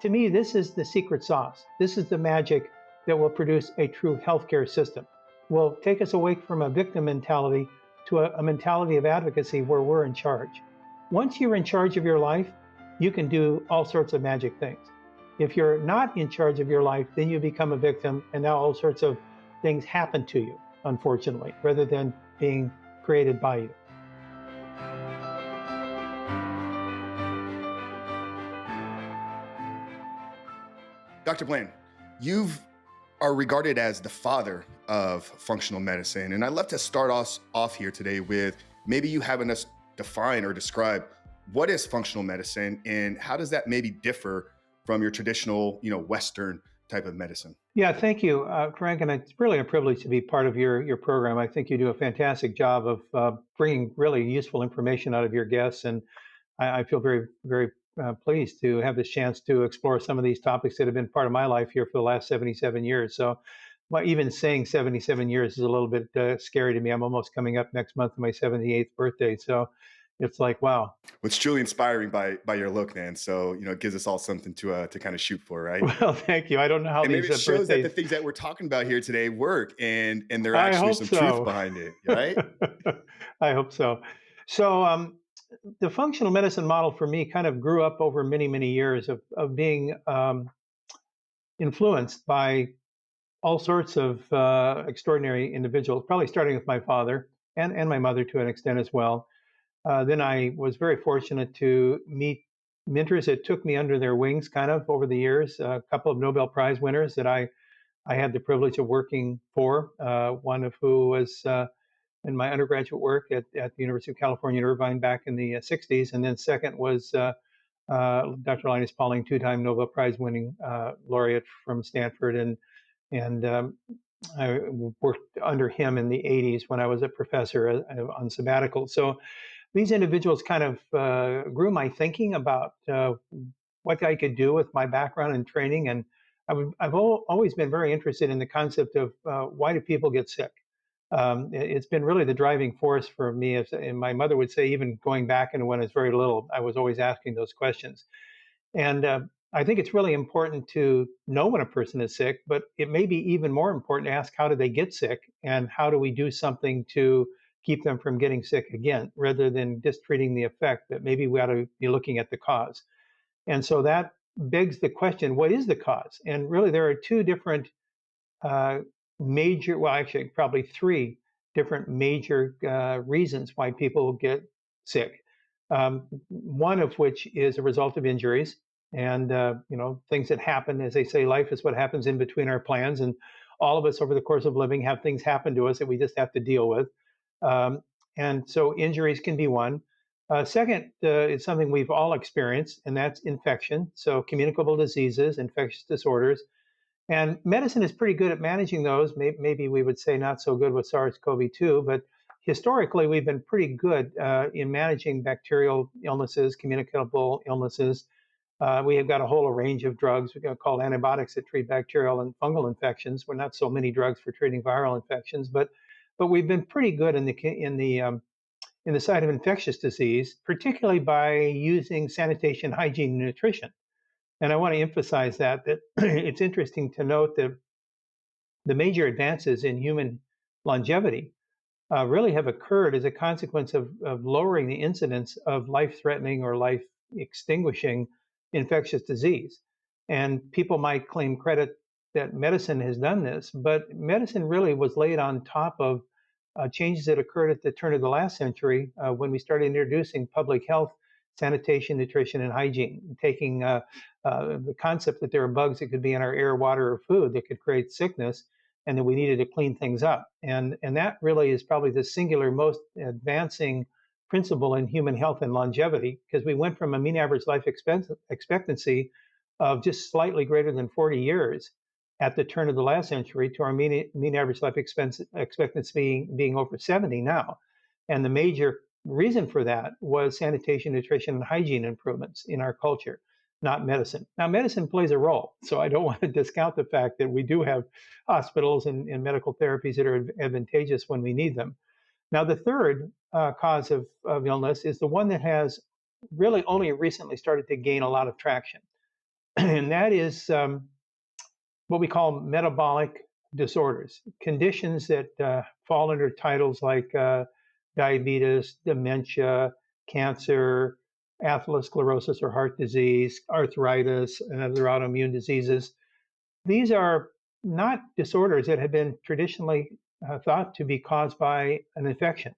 To me, this is the secret sauce. This is the magic that will produce a true healthcare system. Will take us away from a victim mentality to a mentality of advocacy where we're in charge. Once you're in charge of your life, you can do all sorts of magic things. If you're not in charge of your life, then you become a victim, and now all sorts of things happen to you, unfortunately, rather than being created by you. Dr. Bland, you are regarded as the father of functional medicine. And I'd love to start us off here today with maybe you having us define or describe what is functional medicine and how does that maybe differ from your traditional, Western type of medicine? Yeah, thank you, Frank. And it's really a privilege to be part of your program. I think you do a fantastic job of bringing really useful information out of your guests. And I feel very, very pleased to have this chance to explore some of these topics that have been part of my life here for the last 77 years. So, well, even saying 77 years is a little bit scary to me. I'm almost coming up next month to my 78th birthday. So it's like, wow. It's truly inspiring by your look, man. So, it gives us all something to kind of shoot for, right? Well, thank you. I don't know how And maybe these it shows that the birthdays. things that we're talking about here today work and there I actually hope some truth so. behind it, right? I hope so. So, the functional medicine model for me kind of grew up over many, many years of being influenced by all sorts of extraordinary individuals, probably starting with my father and my mother to an extent as well. Then I was very fortunate to meet mentors that took me under their wings kind of over the years, a couple of Nobel Prize winners that I had the privilege of working for, one of who was in my undergraduate work at the University of California, Irvine back in the 60s. And then second was Dr. Linus Pauling, two-time Nobel Prize winning laureate from Stanford. And I worked under him in the 80s when I was a professor on sabbatical. So these individuals kind of grew my thinking about what I could do with my background and training. And I've always been very interested in the concept of why do people get sick? It's been really the driving force for me. And my mother would say, even going back into when I was very little, I was always asking those questions. And I think it's really important to know when a person is sick, but it may be even more important to ask how do they get sick and how do we do something to keep them from getting sick again, rather than just treating the effect, that maybe we ought to be looking at the cause. And so that begs the question, what is the cause? And really, there are two different uh, well, actually, probably three different major reasons why people get sick. One of which is a result of injuries and things that happen. As they say, life is what happens in between our plans, and all of us over the course of living have things happen to us that we just have to deal with. Um, and so injuries can be one. Second, is something we've all experienced, and that's infection. So communicable diseases, infectious disorders. And medicine is pretty good at managing those. Maybe we would say not so good with SARS-CoV-2, but historically we've been pretty good in managing bacterial illnesses, communicable illnesses. We have got a whole range of drugs called antibiotics that treat bacterial and fungal infections. We're not so many drugs for treating viral infections, but we've been pretty good in the side of infectious disease, particularly by using sanitation, hygiene, and nutrition. And I want to emphasize that it's interesting to note that the major advances in human longevity really have occurred as a consequence of lowering the incidence of life-threatening or life-extinguishing infectious disease. And people might claim credit that medicine has done this, but medicine really was laid on top of changes that occurred at the turn of the last century when we started introducing public health, sanitation, nutrition, and hygiene, taking the concept that there are bugs that could be in our air, water, or food that could create sickness, and that we needed to clean things up. And that really is probably the singular most advancing principle in human health and longevity, because we went from a mean average life expectancy of just slightly greater than 40 years at the turn of the last century to our mean average life expectancy being over 70 now. And the major reason for that was sanitation, nutrition, and hygiene improvements in our culture, not medicine. Now, medicine plays a role, so I don't want to discount the fact that we do have hospitals and medical therapies that are advantageous when we need them. Now, the third cause of illness is the one that has really only recently started to gain a lot of traction. and that is what we call metabolic disorders, conditions that fall under titles like diabetes, dementia, cancer, atherosclerosis or heart disease, arthritis, and other autoimmune diseases. These are not disorders that have been traditionally thought to be caused by an infection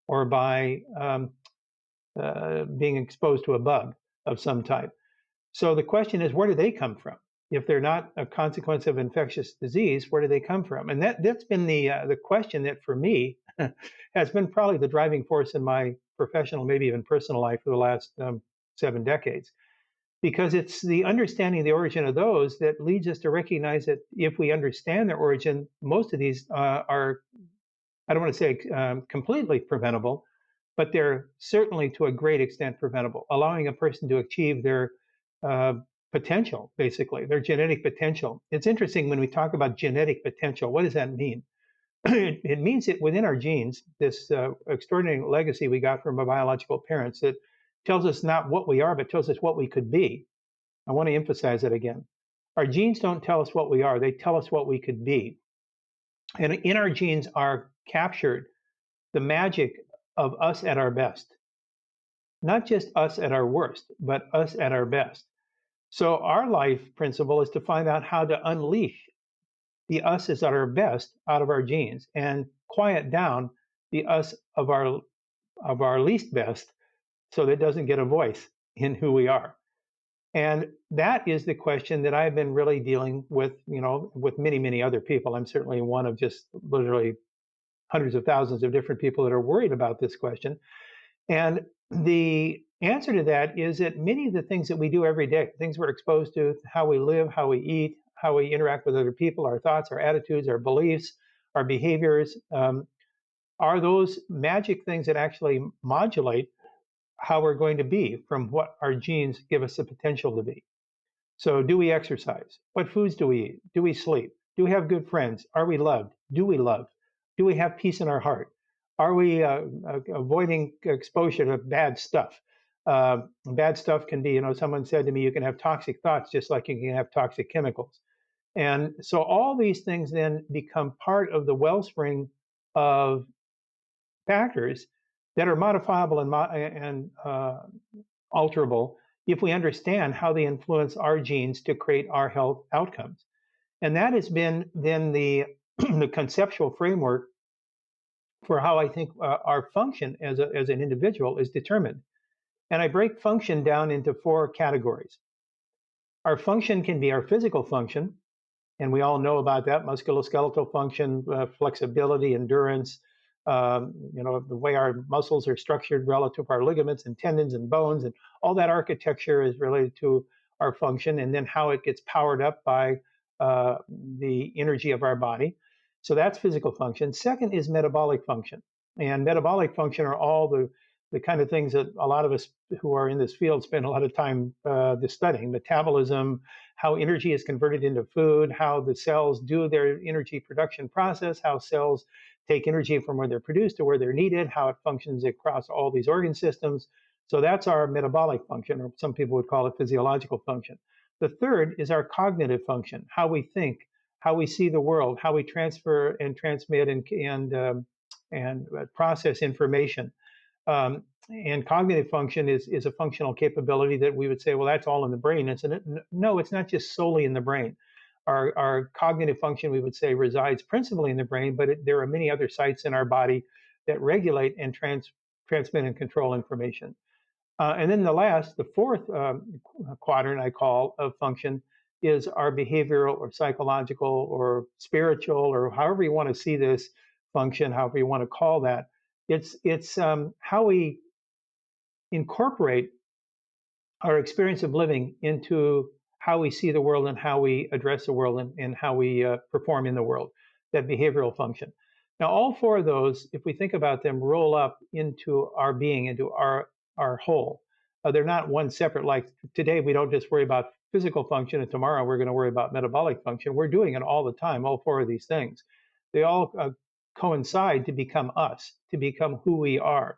or by being exposed to a bug of some type. So the question is, where do they come from? If they're not a consequence of infectious disease, where do they come from? And that's been the question that for me has been probably the driving force in my professional, maybe even personal life for the last 7 decades. Because it's the understanding of the origin of those that leads us to recognize that if we understand their origin, most of these are, I don't want to say completely preventable, but they're certainly to a great extent preventable, allowing a person to achieve their uh, potential, basically, their genetic potential. It's interesting when we talk about genetic potential, what does that mean? It means that within our genes, this extraordinary legacy we got from our biological parents that tells us not what we are, but tells us what we could be. I want to emphasize that again. Our genes don't tell us what we are, they tell us what we could be. And in our genes are captured the magic of us at our best, not just us at our worst, but us at our best. So, our life principle is to find out how to unleash the us is at our best out of our genes and quiet down the us of our least best so that it doesn't get a voice in who we are. And that is the question that I've been really dealing with, with many, many other people. I'm certainly one of just literally hundreds of thousands of different people that are worried about this question. And the answer to that is that many of the things that we do every day, things we're exposed to, how we live, how we eat, how we interact with other people, our thoughts, our attitudes, our beliefs, our behaviors, are those magic things that actually modulate how we're going to be from what our genes give us the potential to be. So, do we exercise? What foods do we eat? Do we sleep? Do we have good friends? Are we loved? Do we love? Do we have peace in our heart? Are we avoiding exposure to bad stuff? Bad stuff can be, someone said to me, you can have toxic thoughts just like you can have toxic chemicals. And so all these things then become part of the wellspring of factors that are modifiable and alterable if we understand how they influence our genes to create our health outcomes. And that has been then the, the conceptual framework for how I think our function as an individual is determined. And I break function down into 4 categories. Our function can be our physical function, and we all know about that: musculoskeletal function, flexibility, endurance, the way our muscles are structured relative to our ligaments and tendons and bones, and all that architecture is related to our function, and then how it gets powered up by the energy of our body. So that's physical function. Second is metabolic function. And metabolic function are all the kind of things that a lot of us who are in this field spend a lot of time studying: metabolism, how energy is converted into food, how the cells do their energy production process, how cells take energy from where they're produced to where they're needed, how it functions across all these organ systems. So that's our metabolic function, or some people would call it physiological function. The third is our cognitive function: how we think, how we see the world, how we transfer and transmit and process information. And cognitive function is a functional capability that we would say, well, that's all in the brain. No, it's not just solely in the brain. Our cognitive function, we would say, resides principally in the brain, but there are many other sites in our body that regulate and transmit and control information. And then the fourth quadrant I call of function is our behavioral or psychological or spiritual, or however you want to see this function, however you want to call that. It's how we incorporate our experience of living into how we see the world and how we address the world and how we perform in the world, that behavioral function. Now, all 4 of those, if we think about them, roll up into our being, into our whole. They're not one separate, like today, we don't just worry about physical function, and tomorrow we're going to worry about metabolic function. We're doing it all the time, all 4 of these things. They all coincide to become us, to become who we are.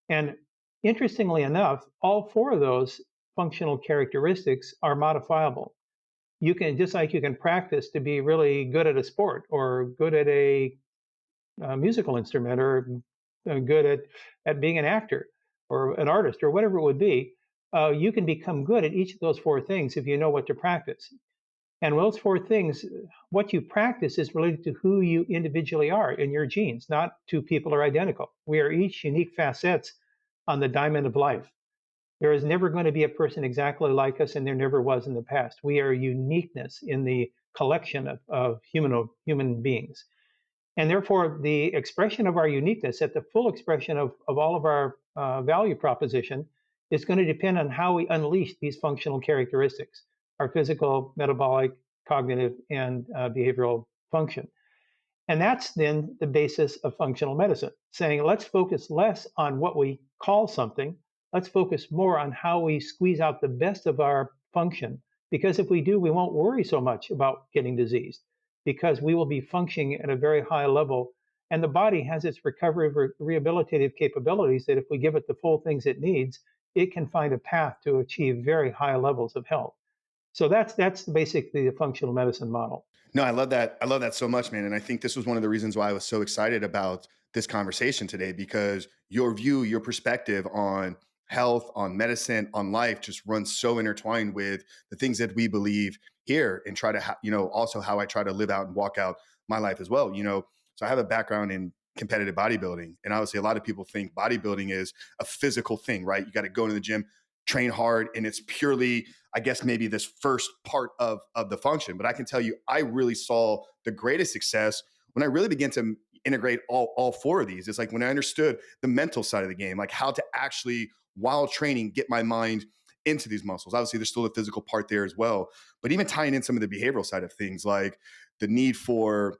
And interestingly enough, all 4 of those functional characteristics are modifiable. You can, just like you can practice to be really good at a sport or good at a musical instrument or good at being an actor or an artist or whatever it would be, you can become good at each of those four things if you know what to practice. And those four things, what you practice is related to who you individually are in your genes. Not two people are identical. We are each unique facets on the diamond of life. There is never going to be a person exactly like us, and there never was in the past. We are uniqueness in the collection of human beings. And therefore, the expression of our uniqueness at the full expression of all of our value proposition is going to depend on how we unleash these functional characteristics, our physical, metabolic, cognitive, and behavioral function. And that's then the basis of functional medicine, saying let's focus less on what we call something, let's focus more on how we squeeze out the best of our function. Because if we do, we won't worry so much about getting diseased because we will be functioning at a very high level. And the body has its recovery rehabilitative capabilities that if we give it the full things it needs, it can find a path to achieve very high levels of health. So that's basically the functional medicine model. No, I love that. I love that so much, man. And I think this was one of the reasons why I was so excited about this conversation today, because your view, your perspective on health, on medicine, on life just runs so intertwined with the things that we believe here and try to, also how I try to live out and walk out my life as well. So I have a background in competitive bodybuilding. And obviously a lot of people think bodybuilding is a physical thing, right? You got to go to the gym, train hard, and it's purely, I guess, maybe this first part of the function. But I can tell you, I really saw the greatest success when I really began to integrate all four of these. It's like when I understood the mental side of the game, like how to actually, while training, get my mind into these muscles. Obviously, there's still the physical part there as well, but even tying in some of the behavioral side of things, like the need for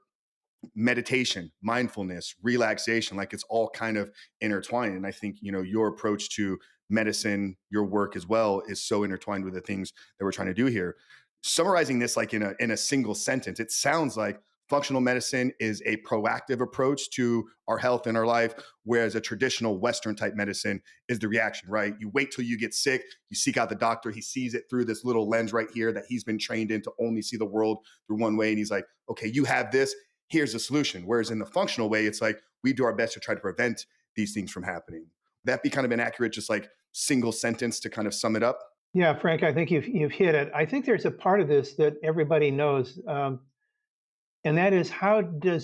meditation, mindfulness, relaxation, like it's all kind of intertwined. And I think, your approach to medicine, your work as well, is so intertwined with the things that we're trying to do here. Summarizing this like in a single sentence, it sounds like functional medicine is a proactive approach to our health and our life, whereas a traditional Western type medicine is the reaction, right? You wait till you get sick, you seek out the doctor, he sees it through this little lens right here that he's been trained in to only see the world through one way. And he's like, okay, you have this, here's the solution. Whereas in the functional way, it's like we do our best to try to prevent these things from happening. That be kind of an accurate, just like single sentence to kind of sum it up? Yeah, Frank, I think you've hit it. I think there's a part of this that everybody knows, and that is how do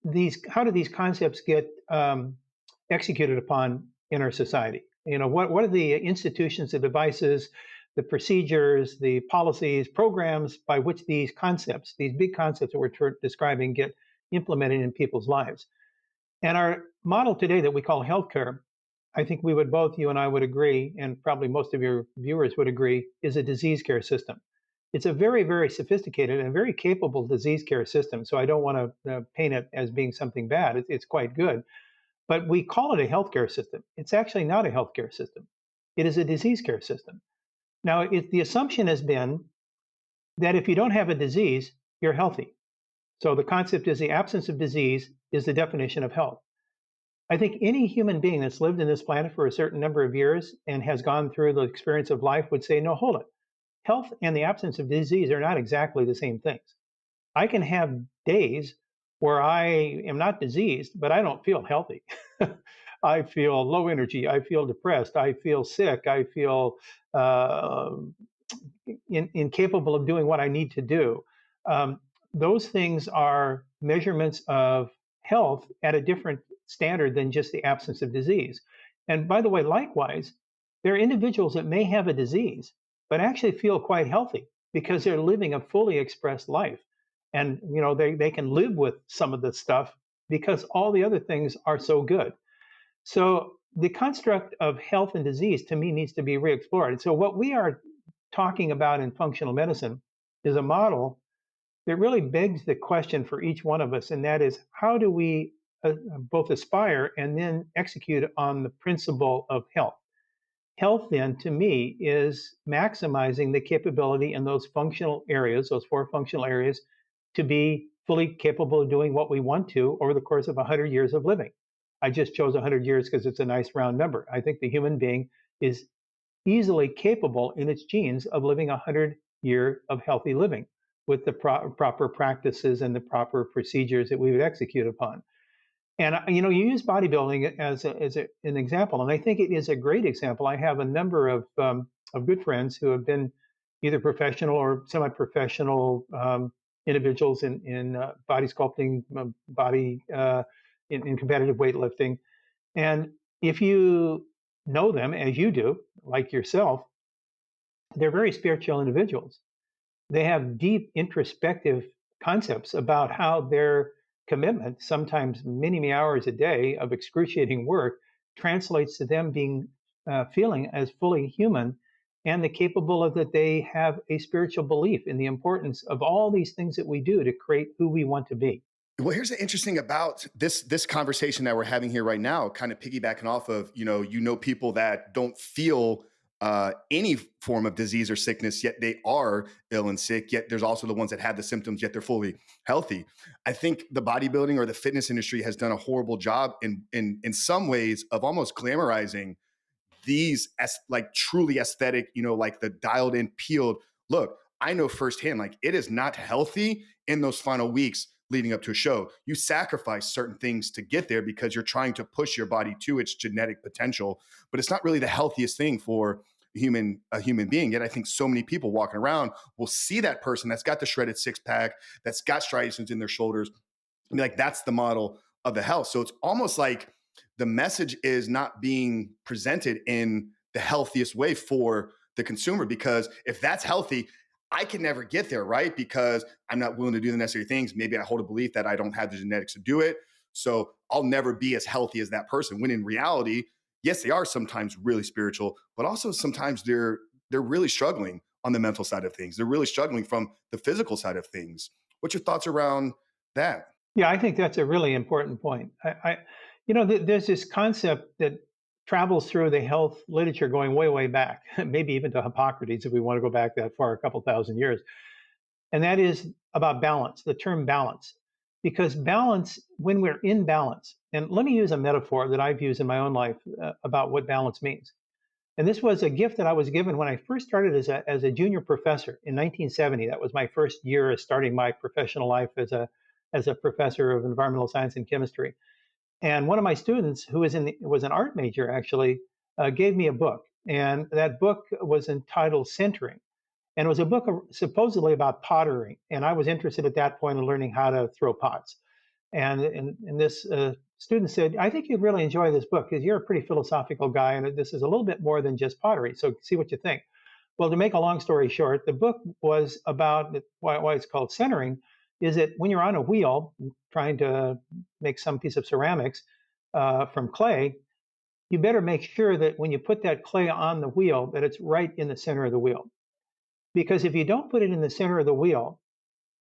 these concepts get executed upon in our society? What are the institutions, the devices, the procedures, the policies, programs by which these concepts, these big concepts that we're describing, get implemented in people's lives? And our model today that we call healthcare, I think we would both, you and I would agree, and probably most of your viewers would agree, is a disease care system. It's a very, very sophisticated and very capable disease care system. So I don't want to paint it as being something bad. It's quite good. But we call it a healthcare system. It's actually not a healthcare system. It is a disease care system. Now, the assumption has been that if you don't have a disease, you're healthy. So the concept is the absence of disease is the definition of health. I think any human being that's lived in this planet for a certain number of years and has gone through the experience of life would say, no, hold it. Health and the absence of disease are not exactly the same things. I can have days where I am not diseased, but I don't feel healthy. I feel low energy. I feel depressed. I feel sick. I feel incapable of doing what I need to do. Those things are measurements of health at a different standard than just the absence of disease. And by the way, likewise, there are individuals that may have a disease, but actually feel quite healthy because they're living a fully expressed life. And they can live with some of the stuff because all the other things are so good. So the construct of health and disease to me needs to be re-explored. So what we are talking about in functional medicine is a model that really begs the question for each one of us, and that is how do we both aspire and then execute on the principle of health? Health, then, to me, is maximizing the capability in those functional areas, those four functional areas, to be fully capable of doing what we want to over the course of 100 years of living. I just chose 100 years because it's a nice round number. I think the human being is easily capable in its genes of living 100 year of healthy living with the proper practices and the proper procedures that we would execute upon. And you use bodybuilding an example, and I think it is a great example. I have a number of good friends who have been either professional or semi-professional individuals in body sculpting, body in competitive weightlifting. And if you know them as you do, like yourself, they're very spiritual individuals. They have deep introspective concepts about how their commitment, sometimes many, many hours a day of excruciating work, translates to them being feeling as fully human and the capable of that they have a spiritual belief in the importance of all these things that we do to create who we want to be. Well, here's the interesting about this conversation that we're having here right now, kind of piggybacking off of people that don't feel any form of disease or sickness, yet they are ill and sick. Yet there's also the ones that have the symptoms, yet they're fully healthy. I think the bodybuilding or the fitness industry has done a horrible job in some ways of almost glamorizing these as like truly aesthetic, like the dialed in, peeled look. I know firsthand, like it is not healthy in those final weeks leading up to a show. You sacrifice certain things to get there because you're trying to push your body to its genetic potential, but it's not really the healthiest thing for a human being. Yet I think so many people walking around will see that person that's got the shredded six pack, that's got striations in their shoulders, and be like, that's the model of the health. So it's almost like the message is not being presented in the healthiest way for the consumer, because if that's healthy, I can never get there, right? Because I'm not willing to do the necessary things. Maybe I hold a belief that I don't have the genetics to do it. So I'll never be as healthy as that person. When in reality, yes, they are sometimes really spiritual, but also sometimes they're really struggling on the mental side of things. They're really struggling from the physical side of things. What's your thoughts around that? Yeah, I think that's a really important point. There's this concept that travels through the health literature going way, way back, maybe even to Hippocrates, if we want to go back that far, a couple thousand years. And that is about balance, the term balance. Because balance, when we're in balance, and let me use a metaphor that I've used in my own life about what balance means. And this was a gift that I was given when I first started as a junior professor in 1970. That was my first year of starting my professional life as a professor of environmental science and chemistry. And one of my students, who was an art major actually, gave me a book, and that book was entitled Centering, and it was a book supposedly about pottery. And I was interested at that point in learning how to throw pots. And this student said, I think you'd really enjoy this book because you're a pretty philosophical guy, and this is a little bit more than just pottery. So see what you think. Well, to make a long story short, the book was about why it's called centering. Is that when you're on a wheel trying to make some piece of ceramics from clay, you better make sure that when you put that clay on the wheel, that it's right in the center of the wheel. Because if you don't put it in the center of the wheel,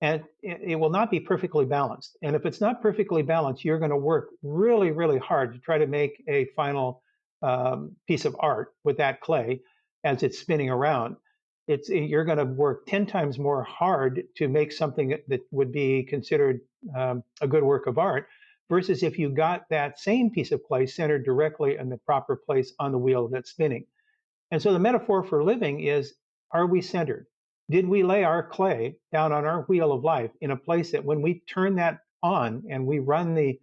and it will not be perfectly balanced. And if it's not perfectly balanced, you're going to work really, really hard to try to make a final piece of art with that clay as it's spinning around. You're going to work 10 times more hard to make something that would be considered a good work of art, versus if you got that same piece of clay centered directly in the proper place on the wheel that's spinning. And so the metaphor for living is, are we centered? Did we lay our clay down on our wheel of life in a place that when we turn that on and we run the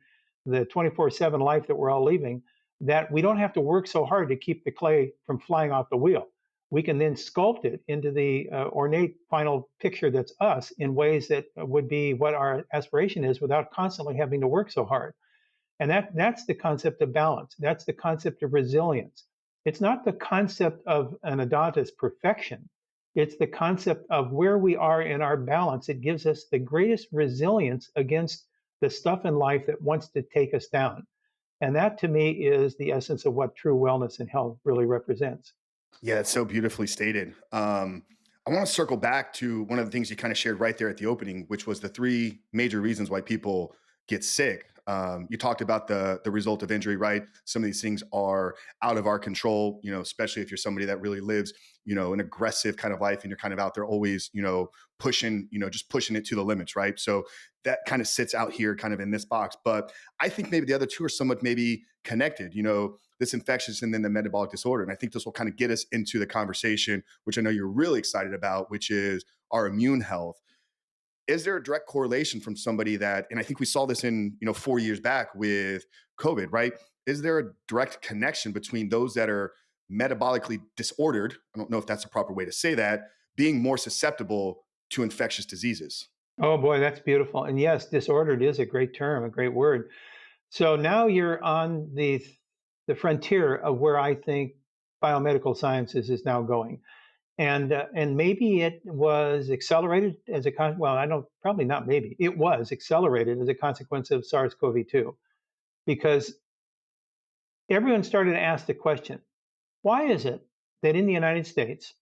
24/7 life that we're all leaving, that we don't have to work so hard to keep the clay from flying off the wheel? We can then sculpt it into the ornate final picture that's us in ways that would be what our aspiration is without constantly having to work so hard. And that's the concept of balance. That's the concept of resilience. It's not the concept of an Adontis perfection. It's the concept of where we are in our balance. It gives us the greatest resilience against the stuff in life that wants to take us down. And that to me is the essence of what true wellness and health really represents. Yeah, that's so beautifully stated. I want to circle back to one of the things you kind of shared right there at the opening, which was the three major reasons why people get sick. You talked about the result of injury, right? Some of these things are out of our control, especially if you're somebody that really lives, an aggressive kind of life and you're kind of out there always, pushing, just pushing it to the limits, right? So that kind of sits out here kind of in this box. But I think maybe the other two are somewhat maybe connected, this infectious and then the metabolic disorder. And I think this will kind of get us into the conversation, which I know you're really excited about, which is our immune health. Is there a direct correlation from somebody that, and I think we saw this in, 4 years back with COVID, right? Is there a direct connection between those that are metabolically disordered? I don't know if that's a proper way to say that, being more susceptible to infectious diseases. Oh boy, that's beautiful. And yes, disordered is a great term, a great word. So now you're on the frontier of where I think biomedical sciences is now going. And maybe it was accelerated as a well, I don't, probably not maybe. It was accelerated as a consequence of SARS-CoV-2 because everyone started to ask the question, why is it that in the United States,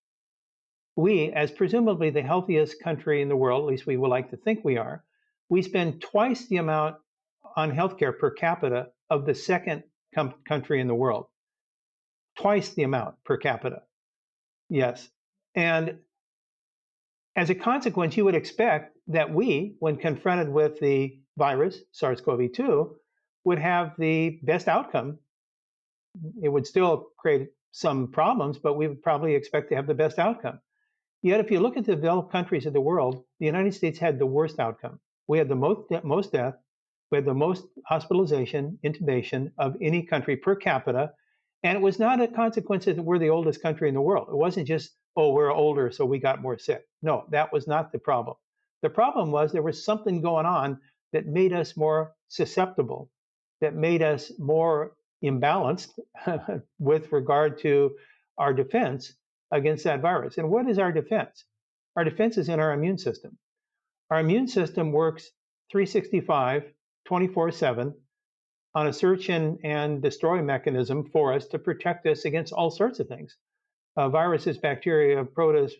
we, as presumably the healthiest country in the world, at least we would like to think we are, we spend twice the amount on healthcare per capita of the second country in the world. Twice the amount per capita. Yes. And as a consequence, you would expect that we, when confronted with the virus, SARS-CoV-2, would have the best outcome. It would still create some problems, but we would probably expect to have the best outcome. Yet, if you look at the developed countries of the world, the United States had the worst outcome. We had the most death, we had the most hospitalization, intubation of any country per capita, and it was not a consequence that we're the oldest country in the world. It wasn't just, oh, we're older, so we got more sick. No, that was not the problem. The problem was there was something going on that made us more susceptible, that made us more imbalanced with regard to our defense against that virus. And what is our defense? Our defense is in our immune system. Our immune system works 365, 24/7 on a search and destroy mechanism for us to protect us against all sorts of things. Viruses, bacteria, protists,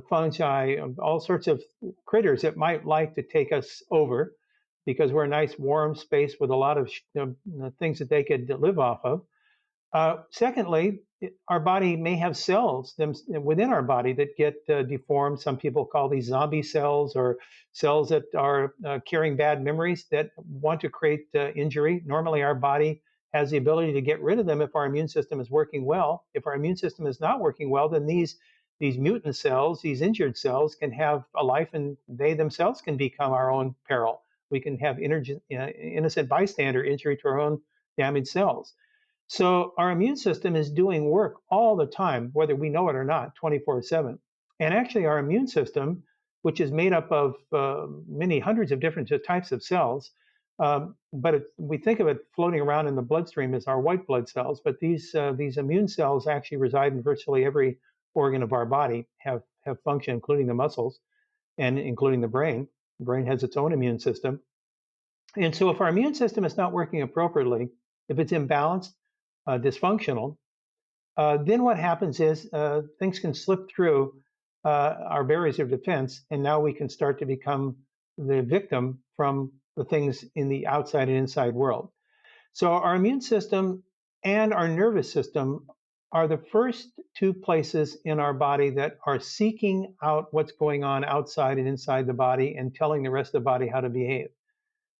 fungi, all sorts of critters that might like to take us over because we're a nice warm space with a lot of things that they could live off of. Secondly, our body may have cells within our body that get deformed. Some people call these zombie cells or cells that are carrying bad memories that want to create injury. Normally, our body has the ability to get rid of them if our immune system is working well. If our immune system is not working well, then these mutant cells, these injured cells, can have a life, and they themselves can become our own peril. We can have innocent bystander injury to our own damaged cells. So our immune system is doing work all the time, whether we know it or not, 24/7. And actually, our immune system, which is made up of many hundreds of different types of cells, but we think of it floating around in the bloodstream as our white blood cells. But these immune cells actually reside in virtually every organ of our body, have function, including the muscles and including the brain. The brain has its own immune system. And so, if our immune system is not working appropriately, if it's imbalanced, dysfunctional, then what happens is things can slip through our barriers of defense, and now we can start to become the victim from the things in the outside and inside world. So our immune system and our nervous system are the first two places in our body that are seeking out what's going on outside and inside the body and telling the rest of the body how to behave.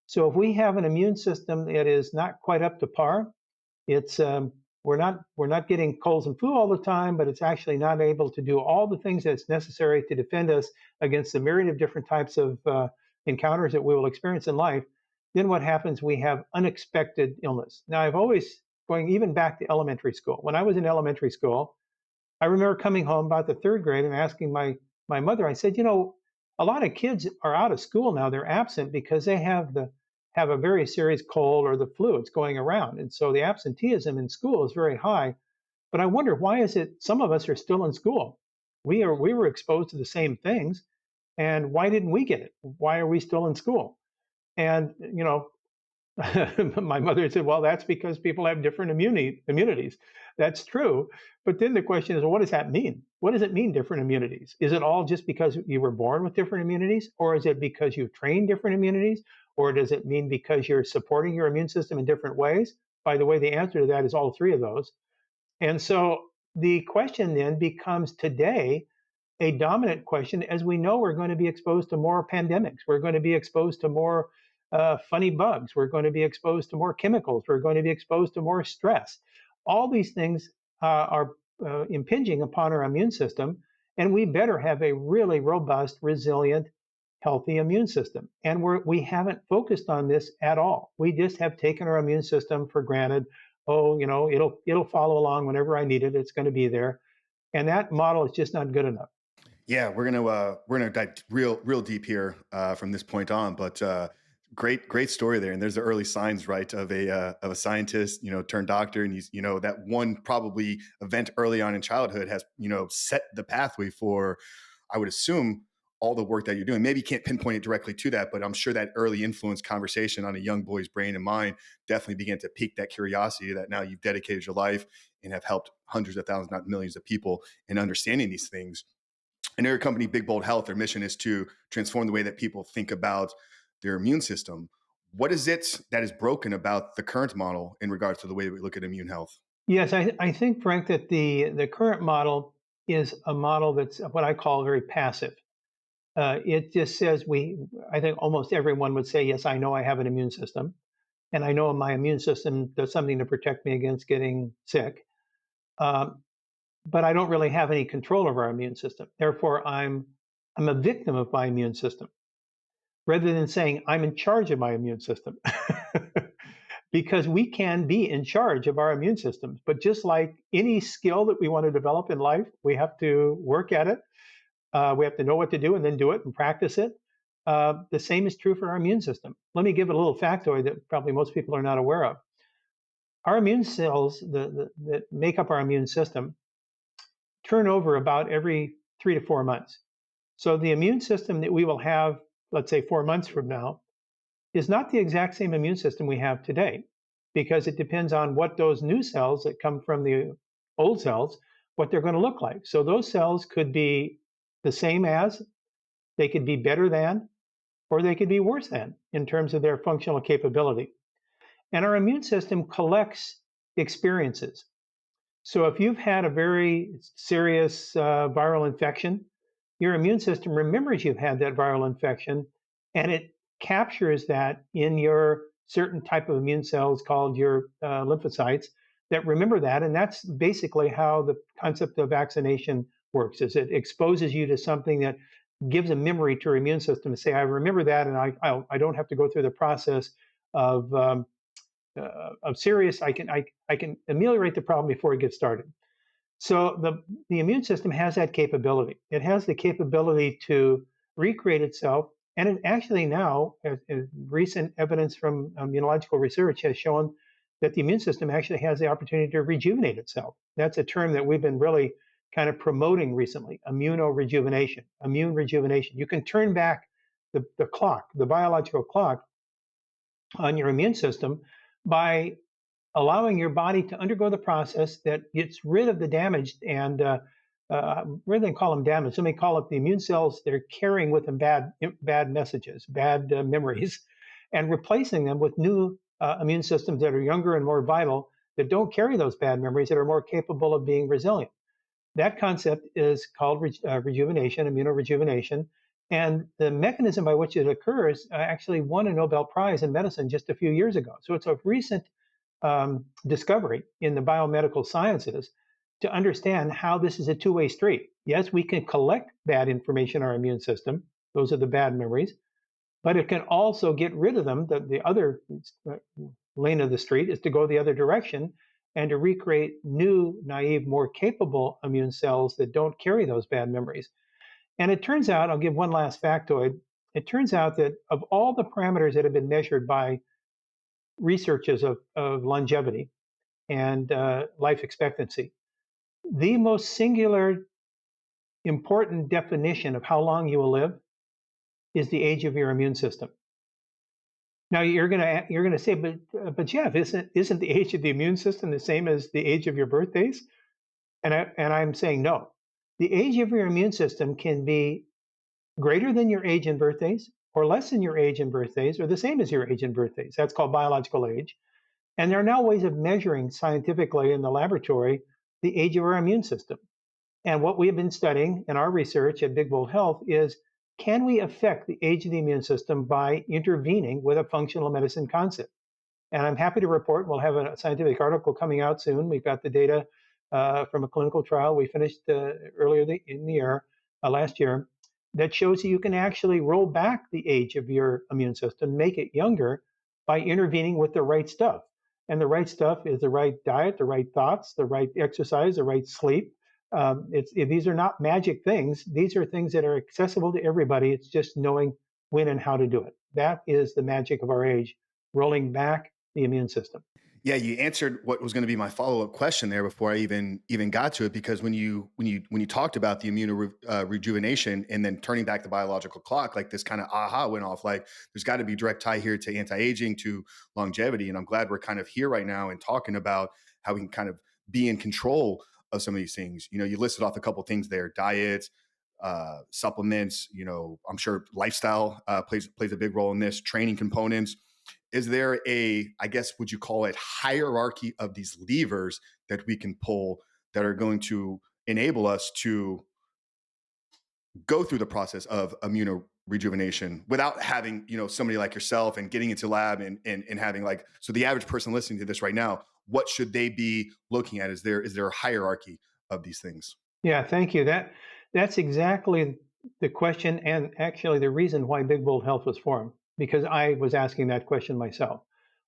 So if we have an immune system that is not quite up to par, it's we're not getting colds and flu all the time, but it's actually not able to do all the things that's necessary to defend us against the myriad of different types of encounters that we will experience in life. Then what happens? We have unexpected illness. Now, I've always going even back to elementary school. When I was in elementary school, I remember coming home about the third grade and asking my mother. I said, a lot of kids are out of school now. They're absent because they have a very serious cold or the flu. It's going around. And so the absenteeism in school is very high. But I wonder, why is it some of us are still in school? We were exposed to the same things. And why didn't we get it? Why are we still in school? And, my mother said, well, that's because people have different immunities. That's true. But then the question is, well, what does that mean? What does it mean, different immunities? Is it all just because you were born with different immunities? Or is it because you've trained different immunities? Or does it mean because you're supporting your immune system in different ways? By the way, the answer to that is all three of those. And so the question then becomes today a dominant question. As we know, we're going to be exposed to more pandemics. We're going to be exposed to more funny bugs. We're going to be exposed to more chemicals. We're going to be exposed to more stress. All these things are impinging upon our immune system, and we better have a really robust, resilient, healthy immune system. And we haven't focused on this at all. We just have taken our immune system for granted. Oh, it'll follow along whenever I need it. It's going to be there, and that model is just not good enough. Yeah, we're gonna dive real deep here from this point on. But great story there. And there's the early signs, right, of a scientist, turned doctor, and he's that one probably event early on in childhood has set the pathway for, I would assume, all the work that you're doing. Maybe you can't pinpoint it directly to that, but I'm sure that early influence conversation on a young boy's brain and mind definitely began to pique that curiosity that now you've dedicated your life and have helped hundreds of thousands, not millions of people in understanding these things. And your company, Big Bold Health, their mission is to transform the way that people think about their immune system. What is it that is broken about the current model in regards to the way that we look at immune health? Yes, I think, Frank, that the current model is a model that's what I call very passive. It just says I think almost everyone would say, yes, I know I have an immune system, and I know my immune system does something to protect me against getting sick. Um, but I don't really have any control over our immune system. Therefore, I'm a victim of my immune system, rather than saying I'm in charge of my immune system. Because we can be in charge of our immune systems. But just like any skill that we want to develop in life, we have to work at it. We have to know what to do and then do it and practice it. The same is true for our immune system. Let me give a little factoid that probably most people are not aware of. Our immune cells that make up our immune system turn over about every 3 to 4 months. So the immune system that we will have, let's say 4 months from now, is not the exact same immune system we have today, because it depends on what those new cells that come from the old cells, what they're going to look like. So those cells could be the same as, they could be better than, or they could be worse than in terms of their functional capability. And our immune system collects experiences. So if you've had a very serious viral infection, your immune system remembers you've had that viral infection, and it captures that in your certain type of immune cells called your lymphocytes that remember that. And that's basically how the concept of vaccination works, is it exposes you to something that gives a memory to your immune system to say, I remember that, and I don't have to go through the process of serious. I can ameliorate the problem before it gets started. So the immune system has that capability. It has the capability to recreate itself, and it actually now, recent evidence from immunological research has shown that the immune system actually has the opportunity to rejuvenate itself. That's a term that we've been really kind of promoting recently: immunorejuvenation, immune rejuvenation. You can turn back the clock, the biological clock on your immune system by allowing your body to undergo the process that gets rid of the damaged and rather than call them damaged, let me call it the immune cells they're carrying with them bad messages, bad memories, and replacing them with new immune systems that are younger and more vital, that don't carry those bad memories, that are more capable of being resilient. That concept is called rejuvenation, immunorejuvenation. And the mechanism by which it occurs actually won a Nobel Prize in medicine just a few years ago. So it's a recent discovery in the biomedical sciences to understand how this is a two-way street. Yes, we can collect bad information in our immune system. Those are the bad memories. But it can also get rid of them. The other lane of the street is to go the other direction and to recreate new, naive, more capable immune cells that don't carry those bad memories. And it turns out, I'll give one last factoid. It turns out that of all the parameters that have been measured by researchers of longevity and life expectancy, the most singular important definition of how long you will live is the age of your immune system. Now you're gonna say, but Jeff, isn't the age of the immune system the same as the age of your birthdays? And I'm saying no. The age of your immune system can be greater than your age and birthdays, or less than your age and birthdays, or the same as your age and birthdays. That's called biological age. And there are now ways of measuring scientifically in the laboratory the age of our immune system. And what we have been studying in our research at Big Bold Health is, can we affect the age of the immune system by intervening with a functional medicine concept? And I'm happy to report we'll have a scientific article coming out soon. We've got the data from a clinical trial we finished earlier in the year, last year, that shows you can actually roll back the age of your immune system, make it younger by intervening with the right stuff. And the right stuff is the right diet, the right thoughts, the right exercise, the right sleep. These are not magic things. These are things that are accessible to everybody. It's just knowing when and how to do it. That is the magic of our age, rolling back the immune system. Yeah, you answered what was going to be my follow-up question there before I even got to it, because when you talked about the rejuvenation and then turning back the biological clock, like this kind of aha went off, like there's got to be direct tie here to anti-aging, to longevity. And I'm glad we're kind of here right now and talking about how we can kind of be in control of some of these things. You know, you listed off a couple of things there: diet, supplements. You know, I'm sure lifestyle plays a big role in this. Training components. Is there I guess, would you call it hierarchy of these levers that we can pull that are going to enable us to go through the process of immunorejuvenation without having, somebody like yourself and getting into lab and having, like, so the average person listening to this right now, what should they be looking at? Is there a hierarchy of these things? Yeah, thank you. That's exactly the question, and actually the reason why Big Bold Health was formed, because I was asking that question myself.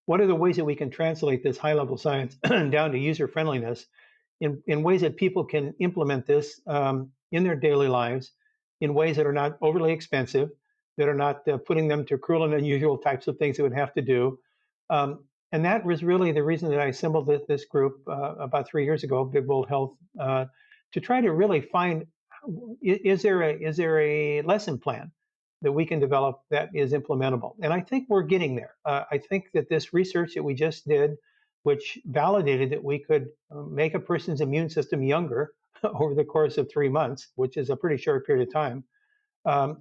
What are the ways that we can translate this high level science down to user friendliness in ways that people can implement this in their daily lives in ways that are not overly expensive, that are not putting them to cruel and unusual types of things they would have to do. And that was really the reason that I assembled this group about 3 years ago, Big Bold Health, to try to really find, is there a lesson plan that we can develop that is implementable? And I think we're getting there. I think that this research that we just did, which validated that we could make a person's immune system younger over the course of 3 months, which is a pretty short period of time,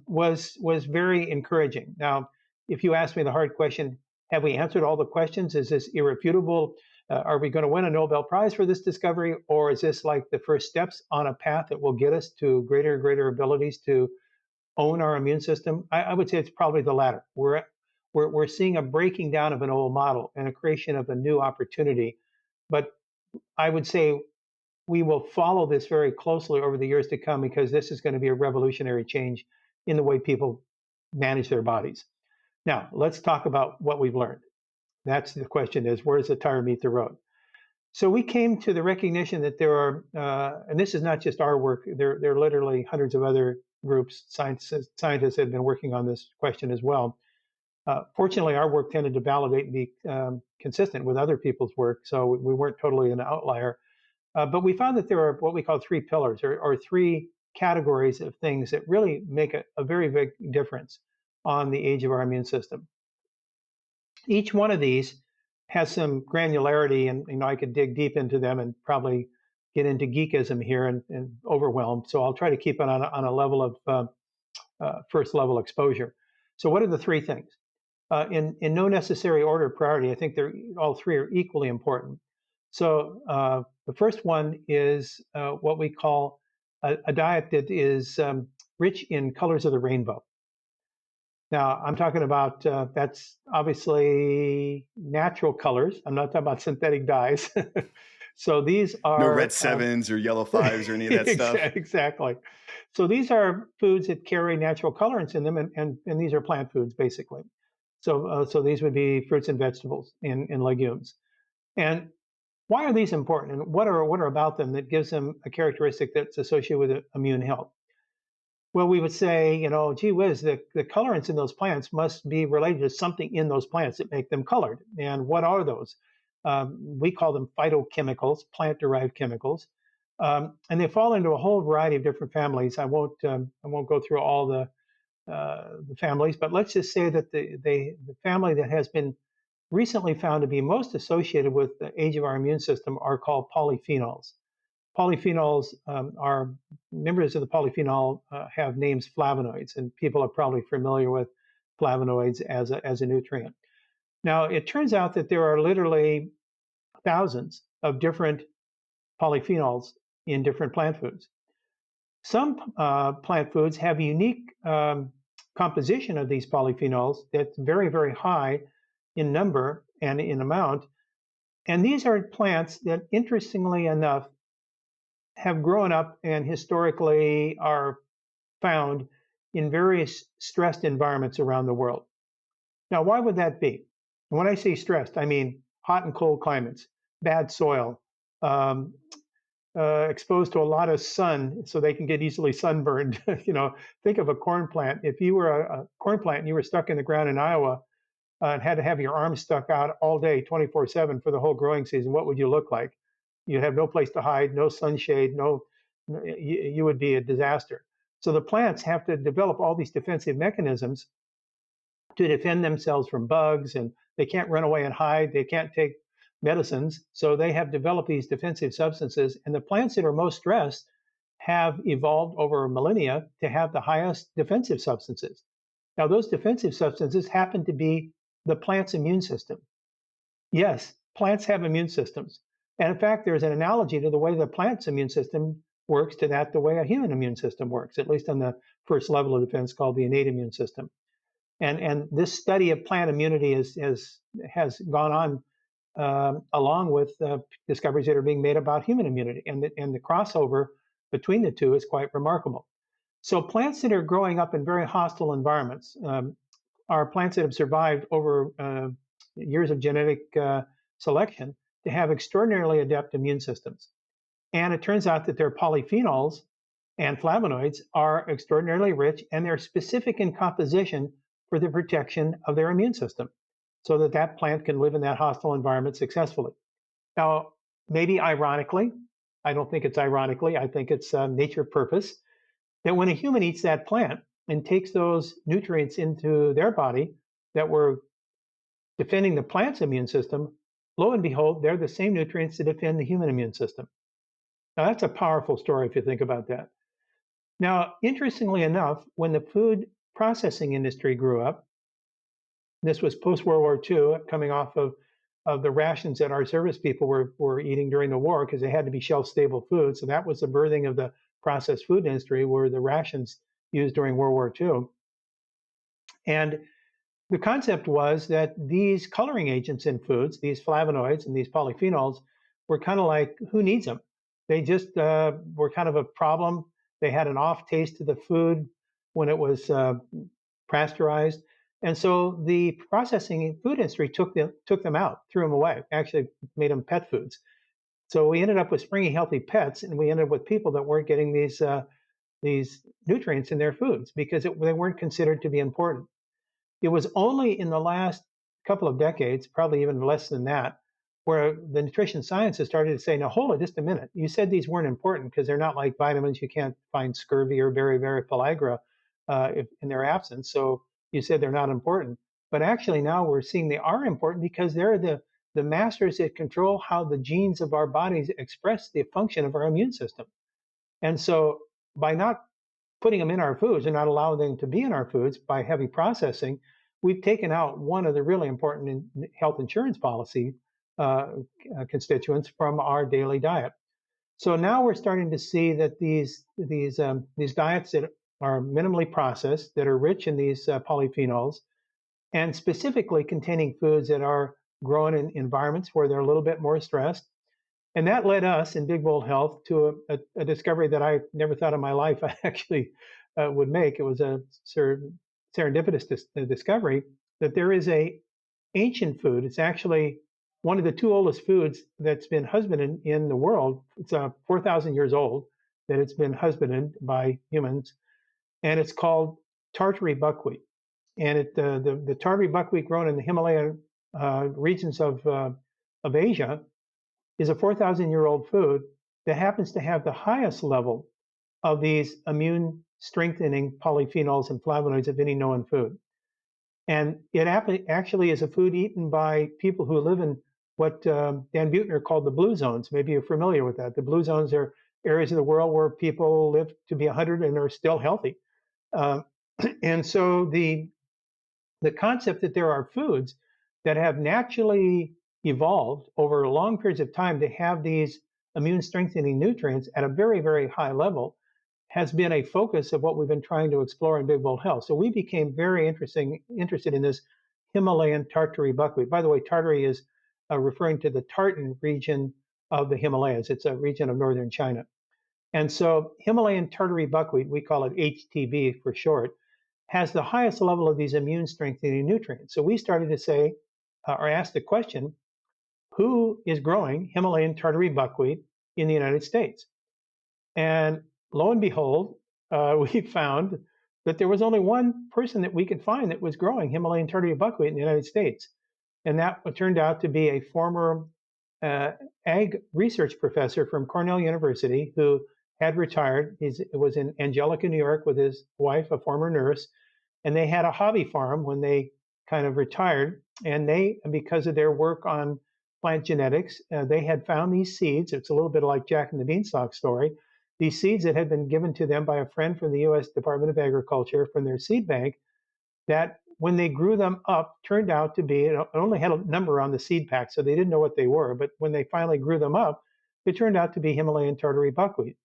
was very encouraging. Now, if you ask me the hard question, have we answered all the questions? Is this irrefutable? Are we going to win a Nobel Prize for this discovery, or is this like the first steps on a path that will get us to greater and greater abilities to own our immune system? I would say it's probably the latter. We're seeing a breaking down of an old model and a creation of a new opportunity. But I would say we will follow this very closely over the years to come, because this is going to be a revolutionary change in the way people manage their bodies. Now, let's talk about what we've learned. That's the question: is where does the tire meet the road? So we came to the recognition that there are, and this is not just our work, there are literally hundreds of other groups, scientists have been working on this question as well. Fortunately, our work tended to validate and be consistent with other people's work, so we weren't totally an outlier. But we found that there are what we call three pillars, or three categories of things that really make a very big difference on the age of our immune system. Each one of these has some granularity, and I could dig deep into them and probably get into geekism here and overwhelm. So I'll try to keep it on a level of first level exposure. So what are the three things? In no necessary order of priority, I think all three are equally important. So the first one is what we call a diet that is rich in colors of the rainbow. Now, I'm talking about that's obviously natural colors. I'm not talking about synthetic dyes. So these No red are sevens or yellow fives or any of that stuff. exactly. So these are foods that carry natural colorants in them, and these are plant foods basically. So these would be fruits and vegetables and legumes. And why are these important, and what are about them that gives them a characteristic that's associated with immune health? Well, we would say, gee whiz, the colorants in those plants must be related to something in those plants that make them colored. And what are those? We call them phytochemicals, plant-derived chemicals, and they fall into a whole variety of different families. I won't go through all the families, but let's just say that the family that has been recently found to be most associated with the age of our immune system are called polyphenols. Polyphenols are members of the polyphenol have names flavonoids, and people are probably familiar with flavonoids as a nutrient. Now, it turns out that there are literally thousands of different polyphenols in different plant foods. Some plant foods have a unique composition of these polyphenols that's very, very high in number and in amount. And these are plants that, interestingly enough, have grown up and historically are found in various stressed environments around the world. Now, why would that be? And when I say stressed, I mean hot and cold climates, bad soil, um, exposed to a lot of sun so they can get easily sunburned. Think of a corn plant. If you were a corn plant and you were stuck in the ground in Iowa and had to have your arms stuck out all day, 24/7 for the whole growing season, what would you look like? You'd have no place to hide, no sunshade, you would be a disaster. So the plants have to develop all these defensive mechanisms to defend themselves from bugs, and they can't run away and hide. They can't take medicines. So they have developed these defensive substances. And the plants that are most stressed have evolved over millennia to have the highest defensive substances. Now, those defensive substances happen to be the plant's immune system. Yes, plants have immune systems. And in fact, there's an analogy to the way the plant's immune system works to that the way a human immune system works, at least on the first level of defense called the innate immune system. And this study of plant immunity has gone on along with discoveries that are being made about human immunity, and the crossover between the two is quite remarkable. So plants that are growing up in very hostile environments are plants that have survived over years of genetic selection to have extraordinarily adept immune systems. And it turns out that their polyphenols and flavonoids are extraordinarily rich, and they're specific in composition for the protection of their immune system so that that plant can live in that hostile environment successfully. Now, maybe ironically, I don't think it's ironically, I think it's nature purpose, that when a human eats that plant and takes those nutrients into their body that were defending the plant's immune system, lo and behold, they're the same nutrients that defend the human immune system. Now, that's a powerful story if you think about that. Now, interestingly enough, when the food processing industry grew up, this was post World War II, coming off of the rations that our service people were eating during the war because they had to be shelf stable food. So that was the birthing of the processed food industry, were the rations used during World War II. And the concept was that these coloring agents in foods, these flavonoids and these polyphenols, were kind of like, who needs them? They just were kind of a problem. They had an off taste to the food when it was pasteurized. And so the processing food industry took them out, threw them away, actually made them pet foods. So we ended up with springy, healthy pets, and we ended up with people that weren't getting these nutrients in their foods because they weren't considered to be important. It was only in the last couple of decades, probably even less than that, where the nutrition scientists started to say, now hold it just a minute. You said these weren't important because they're not like vitamins. You can't find scurvy or very pellagra in their absence. So you said they're not important. But actually now we're seeing they are important because they're the masters that control how the genes of our bodies express the function of our immune system. And so by not putting them in our foods and not allowing them to be in our foods by heavy processing, we've taken out one of the really important health insurance policy constituents from our daily diet. So now we're starting to see that these diets that are minimally processed, that are rich in these polyphenols, and specifically containing foods that are grown in environments where they're a little bit more stressed. And that led us in Big Bold Health to a discovery that I never thought in my life I actually would make. It was a serendipitous discovery that there is a ancient food. It's actually one of the two oldest foods that's been husbanded in the world. It's 4,000 years old that it's been husbanded by humans, and it's called Tartary buckwheat. And the Tartary buckwheat grown in the Himalaya regions of Asia is a 4,000-year-old food that happens to have the highest level of these immune strengthening polyphenols and flavonoids of any known food. And it actually is a food eaten by people who live in what Dan Buettner called the blue zones. Maybe you're familiar with that. The blue zones are areas of the world where people live to be 100 and are still healthy. And so the The concept that there are foods that have naturally evolved over long periods of time to have these immune strengthening nutrients at a very, very high level has been a focus of what we've been trying to explore in Big Bold Health. So we became very interested in this Himalayan Tartary buckwheat. By the way, Tartary is referring to the Tartan region of the Himalayas. It's a region of northern China. And so Himalayan Tartary buckwheat, we call it HTB for short, has the highest level of these immune strengthening nutrients. So we started to say, or ask the question, who is growing Himalayan Tartary buckwheat in the United States? And lo and behold, we found that there was only one person that we could find that was growing Himalayan Tartary buckwheat in the United States. And that turned out to be a former uh, ag research professor from Cornell University who had retired. He was in Angelica, New York with his wife, a former nurse, and they had a hobby farm when they kind of retired. And they, because of their work on plant genetics, they had found these seeds. It's a little bit like Jack and the Beanstalk story. These seeds that had been given to them by a friend from the U.S. Department of Agriculture from their seed bank, that when they grew them up, turned out to be, it only had a number on the seed pack, so they didn't know what they were. But when they finally grew them up, it turned out to be Himalayan Tartary buckwheat.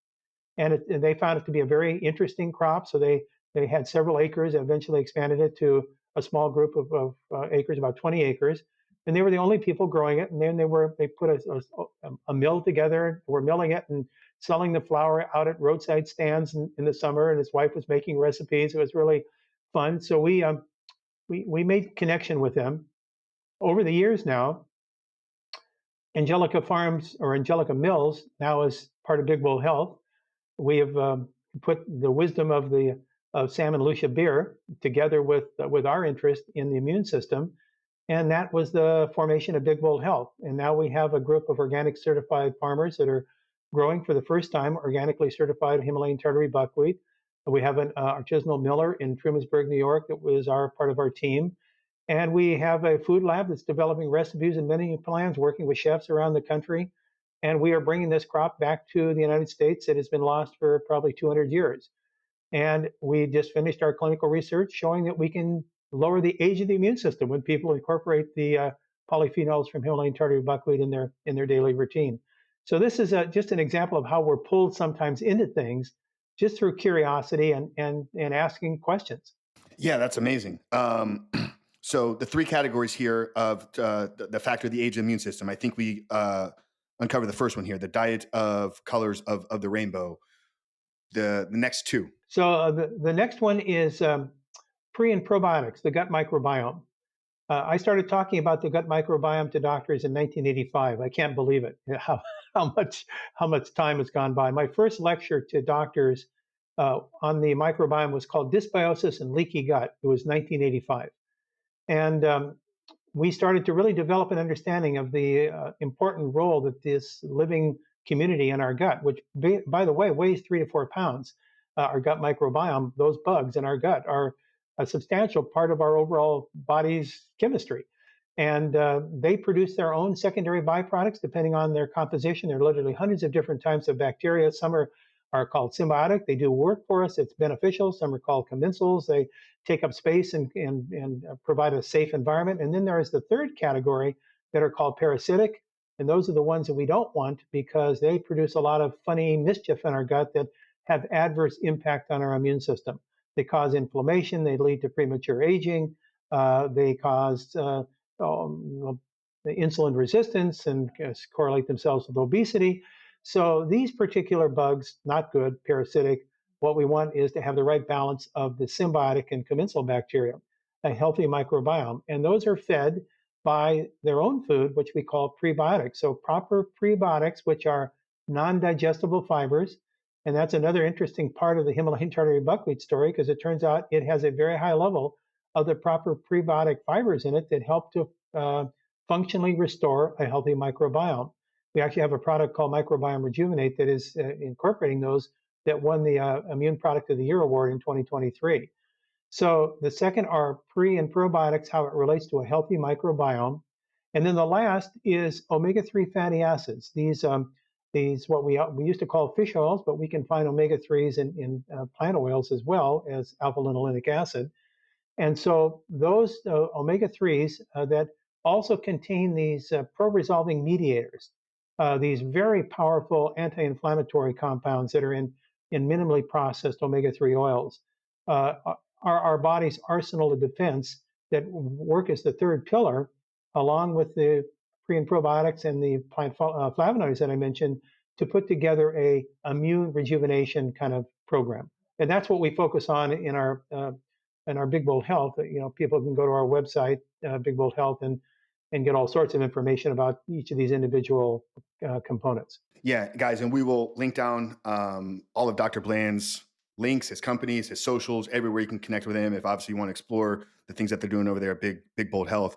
And they found it to be a very interesting crop. So they had several acres, eventually expanded it to a small group of acres, about 20 acres. And they were the only people growing it. And then they put a mill together, were milling it and selling the flour out at roadside stands in the summer. And his wife was making recipes. It was really fun. So we made connection with them. Over the years now, Angelica Farms or Angelica Mills now is part of Big Bull Health. We have put the wisdom of Sam and Lucia Beer together with our interest in the immune system, and that was the formation of Big Bold Health. And now we have a group of organic certified farmers that are growing for the first time organically certified Himalayan Tartary buckwheat. We have an artisanal miller in Trumansburg, New York, that was part of our team. And we have a food lab that's developing recipes and menu plans, working with chefs around the country. And we are bringing this crop back to the United States. It has been lost for probably 200 years. And we just finished our clinical research showing that we can lower the age of the immune system when people incorporate the polyphenols from Himalayan Tartary buckwheat in their daily routine. So this is just an example of how we're pulled sometimes into things just through curiosity and asking questions. Yeah, that's amazing. So the three categories here of the factor of the age of the immune system, I think we uncovered the first one here, the diet of colors of the rainbow. The next two. So the next one is pre and probiotics, the gut microbiome. I started talking about the gut microbiome to doctors in 1985. I can't believe it, how much time has gone by. My first lecture to doctors on the microbiome was called Dysbiosis and Leaky Gut. It was 1985. And we started to really develop an understanding of the important role that this living community in our gut, which, by the way, weighs 3 to 4 pounds, our gut microbiome, those bugs in our gut are a substantial part of our overall body's chemistry. And they produce their own secondary byproducts depending on their composition. There are literally hundreds of different types of bacteria. Some are called symbiotic. They do work for us. It's beneficial. Some are called commensals. They take up space and provide a safe environment. And then there is the third category that are called parasitic. And those are the ones that we don't want because they produce a lot of funny mischief in our gut that have adverse impact on our immune system. They cause inflammation. They lead to premature aging. They cause insulin resistance and correlate themselves with obesity. So these particular bugs, not good, parasitic. What we want is to have the right balance of the symbiotic and commensal bacteria, a healthy microbiome. And those are fed by their own food, which we call prebiotics. So proper prebiotics, which are non-digestible fibers. And that's another interesting part of the Himalayan Tartary buckwheat story because it turns out it has a very high level of the proper prebiotic fibers in it that help to functionally restore a healthy microbiome. We actually have a product called Microbiome Rejuvenate that is incorporating those that won the Immune Product of the Year award in 2023. So the second are pre and probiotics, how it relates to a healthy microbiome. And then the last is omega-3 fatty acids. These what we used to call fish oils, but we can find omega-3s in plant oils as well as alpha-linolenic acid. And so those omega 3s that also contain these pro-resolving mediators, these very powerful anti-inflammatory compounds that are in minimally processed omega 3 oils, are our body's arsenal of defense that work as the third pillar, along with the pre and probiotics and the plant flavonoids that I mentioned, to put together a immune rejuvenation kind of program. And that's what we focus on in our Big Bold Health. People can go to our website, Big Bold Health, and get all sorts of information about each of these individual components. Yeah, guys, and we will link down all of Dr. Bland's links, his companies, his socials, everywhere you can connect with him. If obviously you want to explore the things that they're doing over there at Big Bold Health.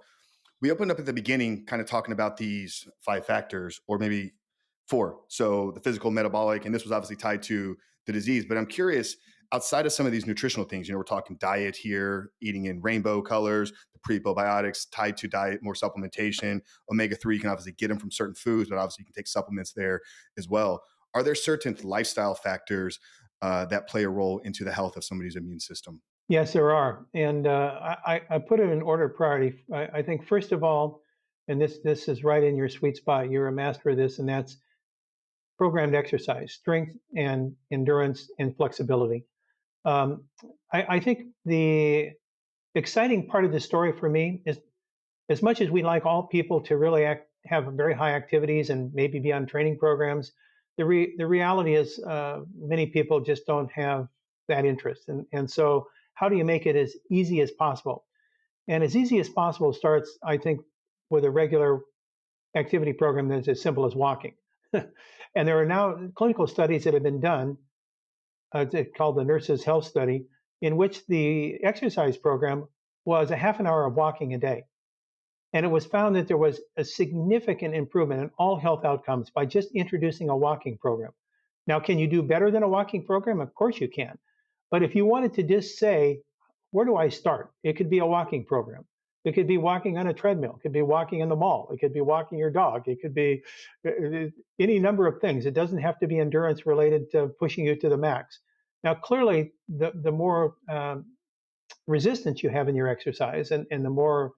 We opened up at the beginning, kind of talking about these 5 factors, or maybe 4. So the physical, metabolic, and this was obviously tied to the disease. But I'm curious, outside of some of these nutritional things, we're talking diet here, eating in rainbow colors, the probiotics tied to diet, more supplementation, omega 3, you can obviously get them from certain foods, but obviously you can take supplements there as well. Are there certain lifestyle factors that play a role into the health of somebody's immune system? Yes, there are, and I put it in order of priority. I think first of all, and this is right in your sweet spot. You're a master of this, and that's programmed exercise, strength and endurance and flexibility. Um, I think the exciting part of the story for me is, as much as we like all people to really have very high activities and maybe be on training programs, the reality is many people just don't have that interest. And so, how do you make it as easy as possible? And as easy as possible starts, I think, with a regular activity program that's as simple as walking. And there are now clinical studies that have been done, called the Nurses Health Study, in which the exercise program was a half an hour of walking a day. And it was found that there was a significant improvement in all health outcomes by just introducing a walking program. Now, can you do better than a walking program? Of course you can. But if you wanted to just say, where do I start? It could be a walking program. It could be walking on a treadmill. It could be walking in the mall. It could be walking your dog. It could be any number of things. It doesn't have to be endurance related to pushing you to the max. Now, clearly, the more resistance you have in your exercise, and the more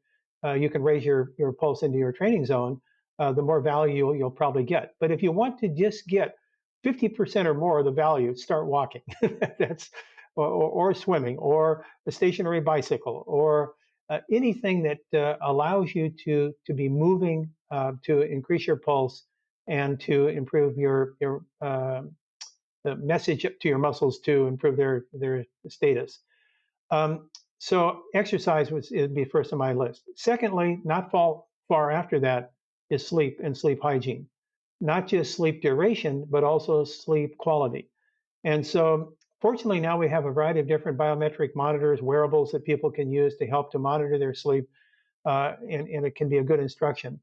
you can raise your pulse into your training zone, the more value you'll probably get. But if you want to just get 50% or more of the value, start walking. That's or swimming, or a stationary bicycle, or anything that allows you to be moving, to increase your pulse and to improve your the message to your muscles to improve their status. Um, so exercise would be first on my list. Secondly, not far after that, is sleep and sleep hygiene. Not just sleep duration, but also sleep quality. And so fortunately now we have a variety of different biometric monitors, wearables that people can use to help to monitor their sleep, and it can be a good instruction.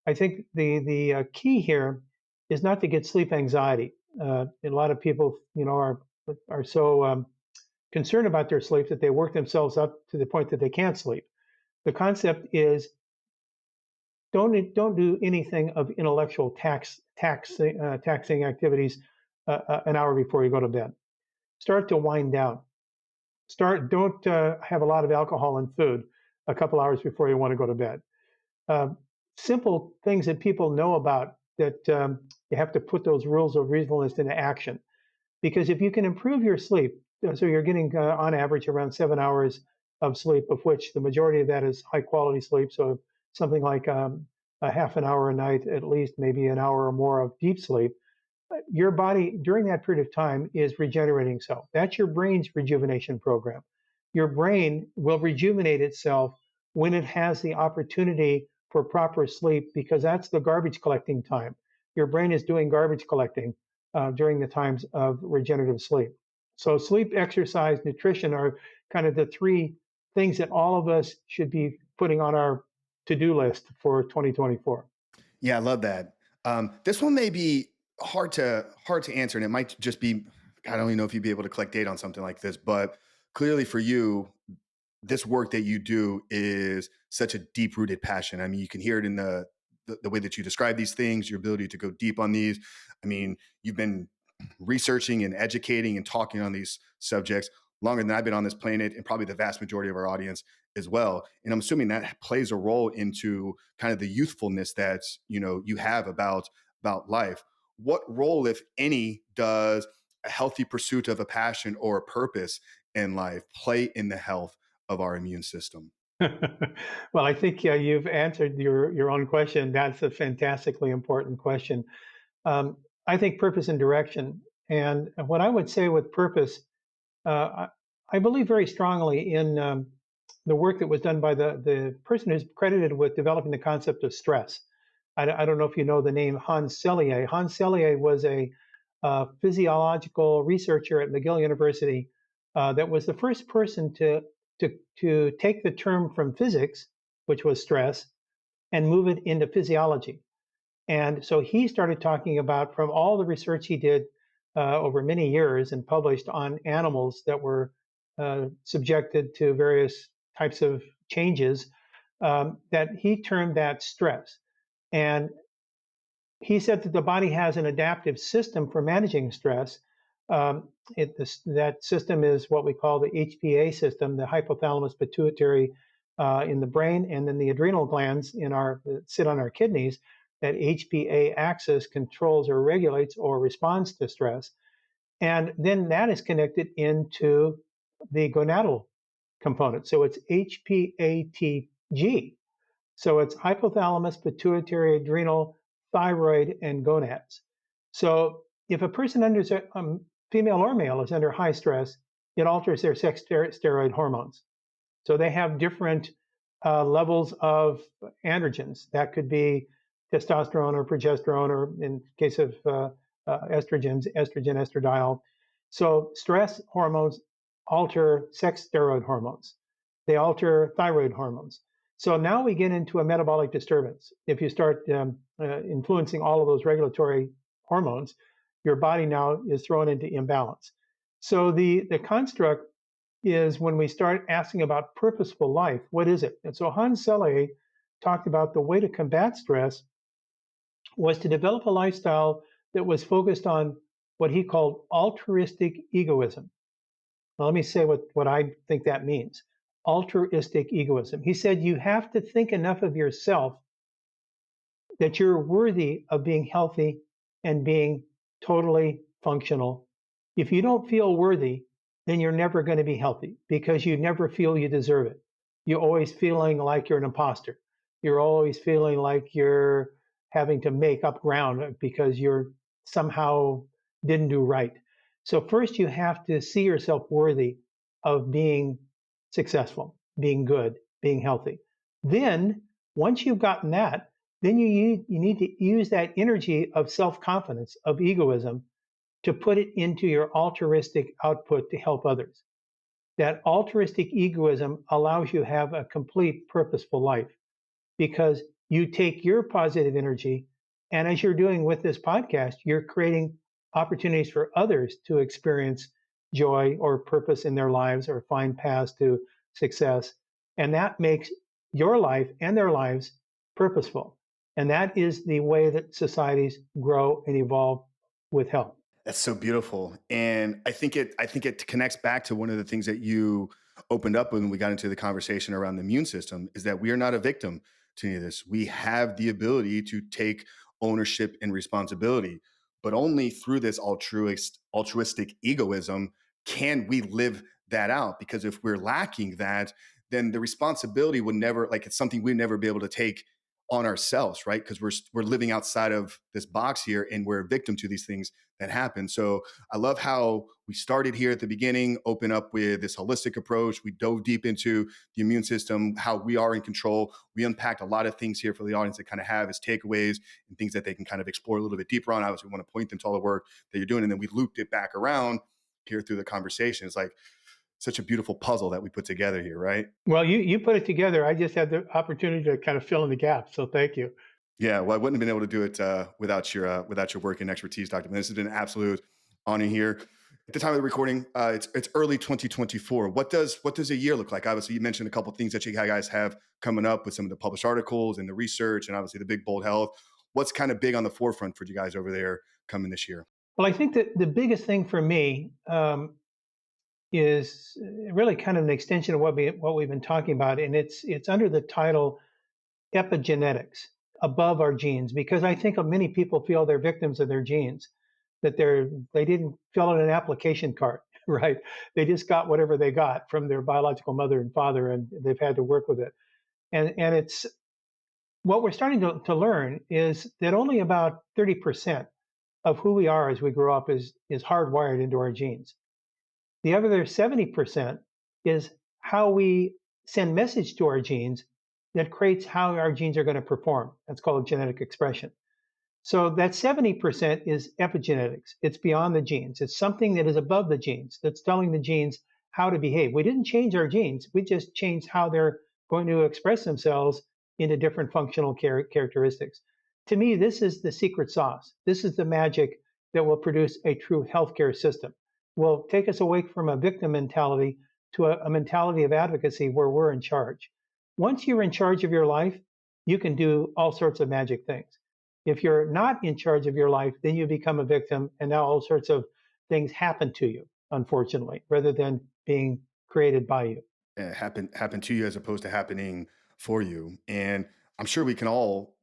I think the key here is not to get sleep anxiety. A lot of people, are so concerned about their sleep that they work themselves up to the point that they can't sleep. The concept is, don't do anything of intellectual taxing activities an hour before you go to bed. Start to wind down. Don't have a lot of alcohol and food a couple hours before you want to go to bed. Uh, Simple things that people know about, that you have to put those rules of reasonableness into action. Because if you can improve your sleep, so you're getting on average around 7 hours of sleep, of which the majority of that is high quality sleep. So something like a half an hour a night, at least maybe an hour or more of deep sleep. Your body during that period of time is regenerating itself. That's your brain's rejuvenation program. Your brain will rejuvenate itself when it has the opportunity for proper sleep, because that's the garbage collecting time. Your brain is doing garbage collecting during the times of regenerative sleep. So, sleep, exercise, nutrition are kind of the 3 things that all of us should be putting on our to-do list for 2024. Yeah, I love that. This one may be hard to answer, and it might just be, I don't even know if you'd be able to collect data on something like this, but clearly for you, this work that you do is such a deep rooted passion. I mean, you can hear it in the way that you describe these things, your ability to go deep on these. I mean, you've been researching and educating and talking on these subjects longer than I've been on this planet, and probably the vast majority of our audience as well. And I'm assuming that plays a role into kind of the youthfulness that you have about life. What role, if any, does a healthy pursuit of a passion or a purpose in life play in the health of our immune system? Well, I think you've answered your own question. That's a fantastically important question. Um, I think purpose and direction. And what I would say with purpose, I believe very strongly in the work that was done by the person who's credited with developing the concept of stress. I don't know if you know the name Hans Selye. Hans Selye was a physiological researcher at McGill University that was the first person to take the term from physics, which was stress, and move it into physiology. And so he started talking about from all the research he did over many years and published on animals that were subjected to various types of changes, that he termed that stress. And he said that the body has an adaptive system for managing stress. That system is what we call the HPA system, the hypothalamus pituitary in the brain, and then the adrenal glands that sit on our kidneys. That HPA axis controls or regulates or responds to stress, and then that is connected into the gonadal component. So it's HPATG, so it's hypothalamus, pituitary, adrenal, thyroid, and gonads. So if a person female or male, is under high stress, it alters their sex steroid hormones. So they have different levels of androgens. That could be testosterone or progesterone, or in case of estrogens, estrogen, estradiol. So stress hormones alter sex steroid hormones. They alter thyroid hormones. So now we get into a metabolic disturbance. If you start influencing all of those regulatory hormones, your body now is thrown into imbalance. So the construct is when we start asking about purposeful life, what is it? And so Hans Selye talked about the way to combat stress was to develop a lifestyle that was focused on what he called altruistic egoism. Now, let me say what I think that means. Altruistic egoism. He said you have to think enough of yourself that you're worthy of being healthy and being totally functional. If you don't feel worthy, then you're never going to be healthy because you never feel you deserve it. You're always feeling like you're an imposter. You're always feeling like you're having to make up ground because you're somehow didn't do right. So first you have to see yourself worthy of being successful, being good, being healthy. Then once you've gotten that, then you need to use that energy of self-confidence, of egoism, to put it into your altruistic output to help others. That altruistic egoism allows you to have a complete purposeful life because you take your positive energy, and as you're doing with this podcast, you're creating opportunities for others to experience joy or purpose in their lives or find paths to success. And that makes your life and their lives purposeful. And that is the way that societies grow and evolve with health. That's so beautiful. And I think it connects back to one of the things that you opened up when we got into the conversation around the immune system, is that we are not a victim to any of this. We have the ability to take ownership and responsibility, but only through this altruistic egoism can we live that out. Because if we're lacking that, then the responsibility would never, like, it's something we'd never be able to take on ourselves, right? Because we're living outside of this box here, and we're a victim to these things that happen. So I love how we started here at the beginning, open up with this holistic approach. We dove deep into the immune system, how we are in control. We unpacked a lot of things here for the audience to kind of have as takeaways and things that they can kind of explore a little bit deeper on. Obviously, we want to point them to all the work that you're doing. And then we looped it back around here through the conversation. It's like such a beautiful puzzle that we put together here, right? Well, you put it together. I just had the opportunity to kind of fill in the gaps. So thank you. Yeah, well, I wouldn't have been able to do it without your work and expertise, Doctor. This has been an absolute honor here. At the time of the recording, it's early 2024. What does a year look like? Obviously, you mentioned a couple of things that you guys have coming up with some of the published articles and the research, and obviously the big bold health. What's kind of big on the forefront for you guys over there coming this year? Well, I think that the biggest thing for me is really kind of an extension of what we've been talking about, and it's under the title epigenetics, above our genes, because I think many people feel they're victims of their genes, that they didn't fill out an application card, right? They just got whatever they got from their biological mother and father, and they've had to work with it. And it's what we're starting to learn is that only about 30% of who we are as we grow up is hardwired into our genes. The other 70% is how we send message to our genes that creates how our genes are going to perform. That's called genetic expression. So that 70% is epigenetics. It's beyond the genes. It's something that is above the genes, that's telling the genes how to behave. We didn't change our genes, we just changed how they're going to express themselves into different functional characteristics. To me, this is the secret sauce. This is the magic that will produce a true healthcare system. Will take us away from a victim mentality to a mentality of advocacy where we're in charge. Once you're in charge of your life, you can do all sorts of magic things. If you're not in charge of your life, then you become a victim, and now all sorts of things happen to you, unfortunately, rather than being created by you. Happen to you as opposed to happening for you. And I'm sure we can all,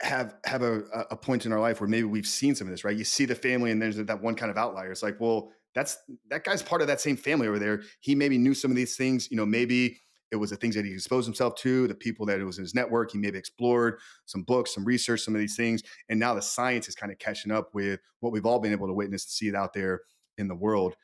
have a point in our life where maybe we've seen some of this, right? You see the family and there's that one kind of outlier. It's like, well, that guy's part of that same family over there. He maybe knew some of these things, maybe it was the things that he exposed himself to, the people that it was in his network. He maybe explored some books, some research, some of these things. And now the science is kind of catching up with what we've all been able to witness and see it out there in the world.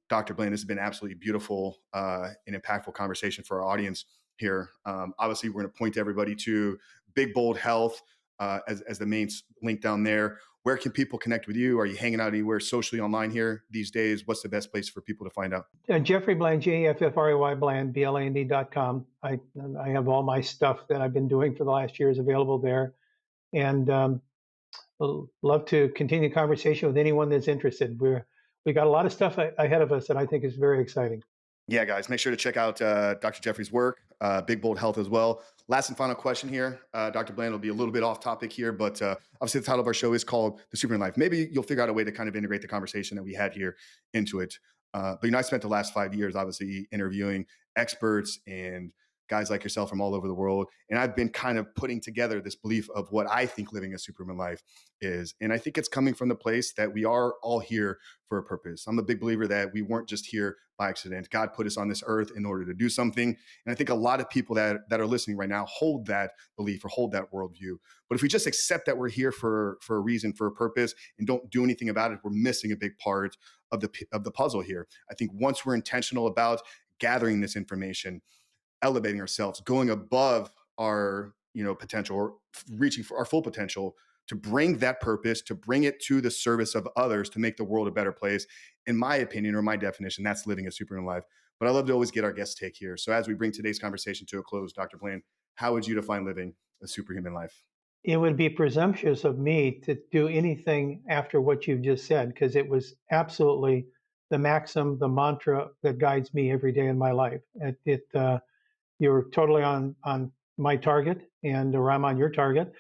Dr. Blaine, this has been absolutely beautiful and impactful conversation for our audience here. Obviously, we're going to point everybody to Big Bold Health as the main link down there. Where can people connect with you? Are you hanging out anywhere socially online here these days? What's the best place for people to find out? Jeffrey Bland, Jeffrey Bland, BLAND.com. I have all my stuff that I've been doing for the last years available there. And love to continue the conversation with anyone that's interested. We got a lot of stuff ahead of us that I think is very exciting. Yeah, guys, make sure to check out Dr. Jeffrey's work, Big Bold Health as well. Last and final question here. Dr. Bland will be a little bit off topic here, but obviously the title of our show is called The Superhuman Life. Maybe you'll figure out a way to kind of integrate the conversation that we had here into it. But I spent the last 5 years, obviously, interviewing experts and guys like yourself from all over the world. And I've been kind of putting together this belief of what I think living a superhuman life is. And I think it's coming from the place that we are all here for a purpose. I'm a big believer that we weren't just here by accident. God put us on this earth in order to do something. And I think a lot of people that are listening right now hold that belief or hold that worldview. But if we just accept that we're here for a reason, for a purpose, and don't do anything about it, we're missing a big part of the puzzle here. I think once we're intentional about gathering this information, elevating ourselves, going above our potential, or reaching for our full potential, to bring that purpose, to bring it to the service of others, to make the world a better place. In my opinion, or my definition, that's living a superhuman life. But I love to always get our guest take here. So as we bring today's conversation to a close, Dr. Blaine, how would you define living a superhuman life? It would be presumptuous of me to do anything after what you've just said, because it was absolutely the maxim, the mantra that guides me every day in my life. You're totally on my target, or I'm on your target,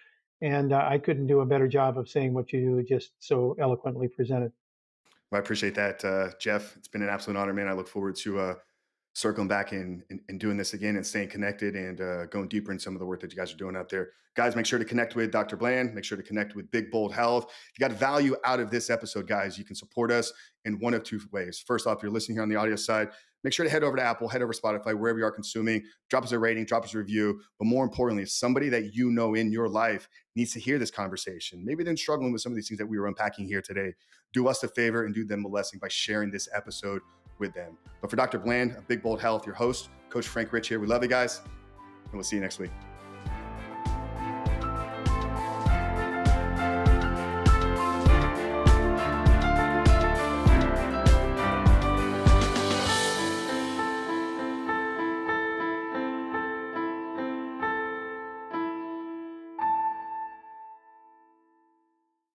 and I couldn't do a better job of saying what you just so eloquently presented. Well, I appreciate that, Jeff. It's been an absolute honor, man. I look forward to circling back and doing this again and staying connected and going deeper in some of the work that you guys are doing out there. Guys, make sure to connect with Dr. Bland. Make sure to connect with Big Bold Health. If you got value out of this episode, guys, you can support us in one of two ways. First off, if you're listening here on the audio side, make sure to head over to Apple, head over to Spotify, wherever you are consuming, drop us a rating, drop us a review. But more importantly, somebody that you know in your life needs to hear this conversation. Maybe they're struggling with some of these things that we were unpacking here today. Do us a favor and do them a blessing by sharing this episode with them. But for Dr. Bland of Big Bold Health, your host, Coach Frank Rich here, we love you guys, and we'll see you next week.